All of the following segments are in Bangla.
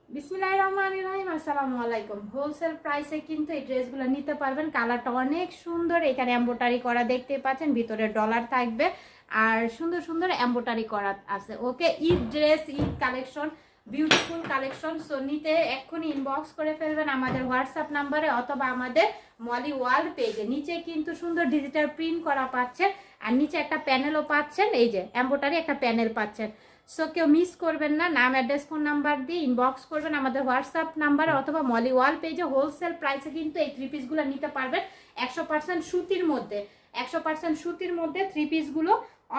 বিসমিল্লাহির রহমানির রহিম। আসসালামু আলাইকুম। হোলসেল প্রাইসে কিন্তু এই ড্রেসগুলো নিতে পারবেন। কালারটা অনেক সুন্দর, এখানে এমব্রয়ডারি করা দেখতে পাচ্ছেন, ভিতরে ডলার থাকবে আর সুন্দর সুন্দর এমব্রয়ডারি করা আছে। Okay, Eid dress, Eid collection, beautiful collection. So নিতে এক্ষুনি ইনবক্স করে ফেলবেন আমাদের হোয়াটসঅ্যাপ নাম্বারে অথবা আমাদের মলি ওয়ার্ল্ড পেজে। নিচে কিন্তু সুন্দর ডিজিটাল প্রিন্ট করা পাচ্ছেন আর নিচে একটা প্যানেলও পাচ্ছেন, এই যে এমব্রয়ডারি একটা প্যানেল পাচ্ছেন। সো কেউ মিস করবেন না, নাম অ্যাড্রেস ফোন নাম্বার দিয়ে ইনবক্স করবেন আমাদের হোয়াটসঅ্যাপ নাম্বারে অথবা মলি ওয়াল পেজে। হোলসেল প্রাইসে কিন্তু এই থ্রি পিসগুলো নিতে পারবেন 100% সুতির মধ্যে। 100% সুতির মধ্যে থ্রি পিসগুলো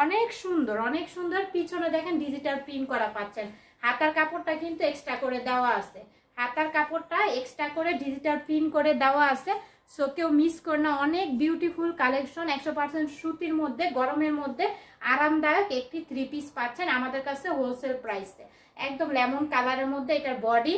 অনেক সুন্দর, অনেক সুন্দর। পিছনে দেখেন ডিজিটাল প্রিন্ট করা পাচ্ছেন। হাতার কাপড়টা কিন্তু এক্সট্রা করে দেওয়া আছে, হাতার কাপড়টা এক্সট্রা করে ডিজিটাল প্রিন্ট করে দেওয়া আছে। সো কেউ মিস করে না, অনেক বিউটিফুল কালেকশন। 100% সুতির মধ্যে, গরমের মধ্যে আরামদায়ক একটি থ্রি পিস পাচ্ছেন আমাদের কাছে হোলসেল প্রাইসে। একদম লেমন কালারের মধ্যে। এটার বডি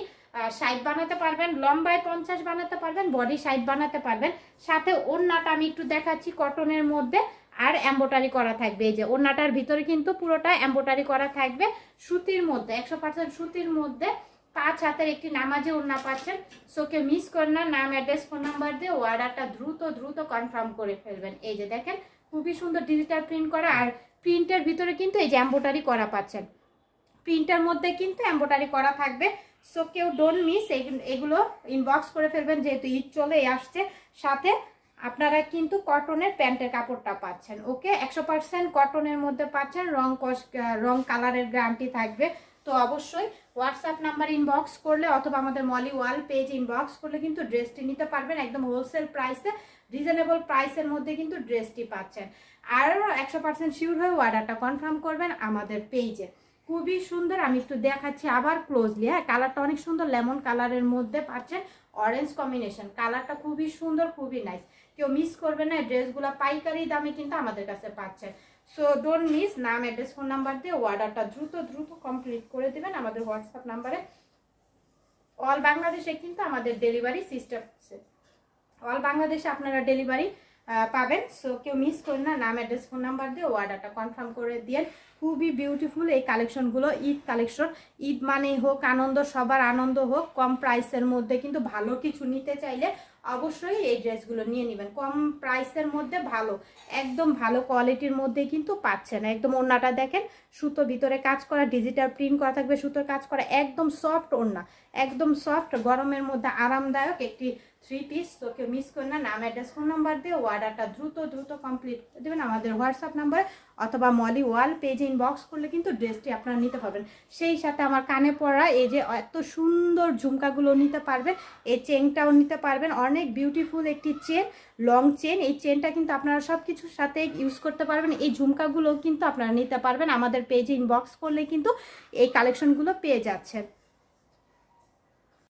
60 বানাতে পারবেন, লম্বায় 50 বানাতে পারবেন, বডি 60 বানাতে পারবেন। সাথে ওড়নাটা আমি একটু দেখাচ্ছি, কটনের মধ্যে আর এমব্রয়ডারি করা থাকবে। এই যে ওড়নাটার ভিতরে কিন্তু পুরোটা এমব্রয়ডারি করা থাকবে সুতির মধ্যে, 100% সুতির মধ্যে। 5 হাতের একটি নামাজে ওড়না পাচ্ছেন। সো কেউ মিস করেন না, নাম অ্যাড্রেস ফোন নাম্বার দিয়ে অর্ডারটা দ্রুত দ্রুত কনফার্ম করে ফেলবেন। এই যে দেখেন খুবই সুন্দর ডিজিটাল প্রিন্ট করা আর প্রিন্টের ভিতরে কিন্তু এই যে এমব্রয়ডারি করা পাচ্ছেন, প্রিন্টের মধ্যে কিন্তু এমব্রয়ডারি করা থাকবে। সো কেউ ডোন্ট মিস, এগুলো ইনবক্স করে ফেলবেন যেহেতু ঈদ চলে আসছে। সাথে আপনারা কিন্তু কটনের প্যান্টের কাপড়টা পাচ্ছেন। ওকে, 100% কটনের মধ্যে পাচ্ছেন, রং কালারের গ্যারান্টি থাকবে। তো অবশ্যই হোয়াটসঅ্যাপ নাম্বার ইনবক্স করলে অথবা আমাদের মলি ওয়াল পেজ ইনবক্স করলে কিন্তু ড্রেসটি নিতে পারবেন একদম হোলসেল প্রাইসে, রিজনেবল প্রাইসের মধ্যে কিন্তু ড্রেসটি পাচ্ছেন। আর 100% শিওর হয়ে অর্ডারটা কনফার্ম করবেন আমাদের পেজে। খুবই সুন্দর, আমি একটু দেখাচ্ছি আবার ক্লোজলি। হ্যাঁ, কালারটা অনেক সুন্দর, লেমন কালারের মধ্যে পাচ্ছেন, অরেঞ্জ কম্বিনেশন। কালারটা খুবই সুন্দর, খুবই নাইস। কেউ মিস করবেন না, ড্রেসগুলো পাইকারি দামে কিন্তু আমাদের কাছে পাচ্ছেন। সো ডোন্ট মিস, নাম অ্যাড্রেস ফোন নাম্বার দিয়ে অর্ডারটা দ্রুত দ্রুত কমপ্লিট করে দেবেন আমাদের হোয়াটসঅ্যাপ নাম্বারে। অল বাংলাদেশে কিন্তু আমাদের ডেলিভারি সিস্টেম আছে, অল বাংলাদেশে আপনারা ডেলিভারি পাবেন। সো কেউ মিস করেন না, নাম অ্যাড্রেস ফোন নাম্বার দিয়ে অর্ডারটা কনফার্ম করে দিয়ে। খুবই বিউটিফুল এই কালেকশনগুলো, ঈদ কালেকশন। ঈদ মানেই হোক আনন্দ, সবার আনন্দ হোক। কম প্রাইসের মধ্যে কিন্তু ভালো কিছু নিতে চাইলে অবশ্যই এই ড্রেসগুলো নিয়ে নেবেন। কম প্রাইসের মধ্যে ভালো, একদম ভালো কোয়ালিটির মধ্যে কিন্তু পাচ্ছেন। একদম ওড়নাটা দেখেন, সুতো ভিতরে কাজ করা, ডিজিটাল প্রিন্ট করা থাকবে, সুতোর কাজ করা, একদম সফট ওড়না, একদম সফট, গরমের মধ্যে আরামদায়ক একটি থ্রি পিস। তো কেউ মিস করেন না, নাম অ্যাড্রেস ফোন নাম্বার দিয়ে অর্ডারটা দ্রুত দ্রুত কমপ্লিট করে দেবেন আমাদের হোয়াটসঅ্যাপ নাম্বারে অথবা মলি ওয়াল পেজে ইনবক্স করলে কিন্তু ড্রেসটি আপনারা নিতে পারবেন। সেই সাথে আমার কানে পড়া এই যে এত সুন্দর ঝুমকাগুলো নিতে পারবেন, এই চেনটাও নিতে পারবেন। অনেক বিউটিফুল একটি চেন, লং চেন। এই চেনটা কিন্তু আপনারা সব কিছুর সাথে ইউজ করতে পারবেন। এই ঝুমকাগুলো কিন্তু আপনারা নিতে পারবেন, আমাদের পেজে ইনবক্স করলে কিন্তু এই কালেকশনগুলো পেয়ে যাচ্ছেন।